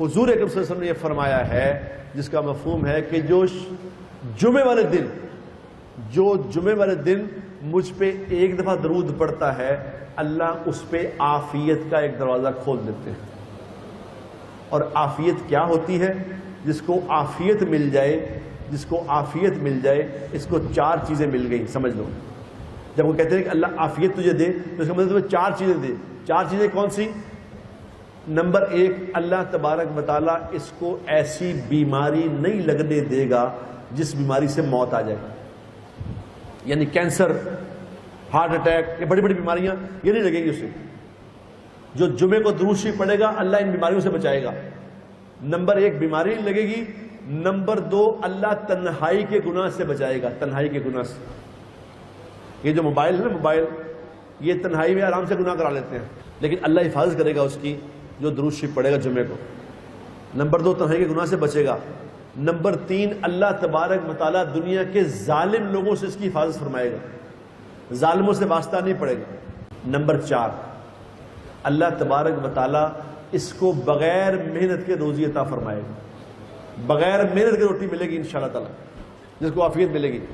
حضور اکرم صلی اللہ علیہ وسلم نے یہ فرمایا ہے جس کا مفہوم ہے کہ جو جمعے والے دن مجھ پہ ایک دفعہ درود پڑتا ہے اللہ اس پہ عافیت کا ایک دروازہ کھول دیتے ہیں۔ اور عافیت کیا ہوتی ہے؟ جس کو عافیت مل جائے اس کو چار چیزیں مل گئیں، سمجھ لو۔ جب وہ کہتے ہیں کہ اللہ عافیت تجھے دے تو اس کا مطلب چار چیزیں دے۔ چار چیزیں کون سی؟ نمبر ایک، اللہ تبارک و تعالیٰ اس کو ایسی بیماری نہیں لگنے دے گا جس بیماری سے موت آ جائے، یعنی کینسر، ہارٹ اٹیک، یہ بڑی بڑی بیماریاں یہ نہیں لگیں گی اسے۔ جو جمعے کو درود شریف پڑھے گا اللہ ان بیماریوں سے بچائے گا۔ نمبر ایک، بیماری نہیں لگے گی۔ نمبر دو، اللہ تنہائی کے گناہ سے بچائے گا، تنہائی کے گناہ سے۔ یہ جو موبائل ہے نا، موبائل یہ تنہائی میں آرام سے گناہ کرا لیتے ہیں، لیکن اللہ حفاظت کرے گا اس کی جو درود شریف پڑھے گا جمعے کو۔ نمبر دو، تنہائی کے گناہ سے بچے گا۔ نمبر تین، اللہ تبارک و تعالیٰ دنیا کے ظالم لوگوں سے اس کی حفاظت فرمائے گا، ظالموں سے واسطہ نہیں پڑے گا۔ نمبر چار، اللہ تبارک و تعالیٰ اس کو بغیر محنت کے روزی عطا فرمائے گا، بغیر محنت کے روٹی ملے گی انشاءاللہ تعالیٰ، جس کو عافیت ملے گی۔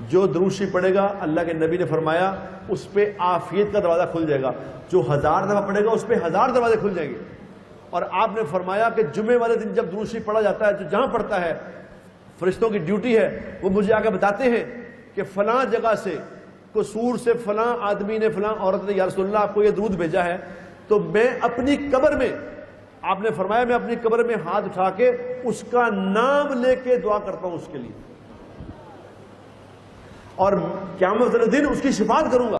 جو درود شریف پڑھے گا اللہ کے نبی نے فرمایا اس پہ عافیت کا دروازہ کھل جائے گا۔ جو 1000 دفعہ پڑھے گا اس پہ 1000 دروازے کھل جائیں گے۔ اور آپ نے فرمایا کہ جمعے والے دن جب درود شریف پڑھا جاتا ہے، جو جہاں پڑھتا ہے فرشتوں کی ڈیوٹی ہے، وہ مجھے آ کے بتاتے ہیں کہ فلاں جگہ سے قصور سے فلاں آدمی نے، فلاں عورت نے یا رسول اللہ آپ کو یہ درود بھیجا ہے، تو میں اپنی قبر میں، آپ نے فرمایا میں اپنی قبر میں ہاتھ اٹھا کے اس کا نام لے کے دعا کرتا ہوں اس کے لیے، اور قیامت والے دن اس کی شفاعت کروں گا۔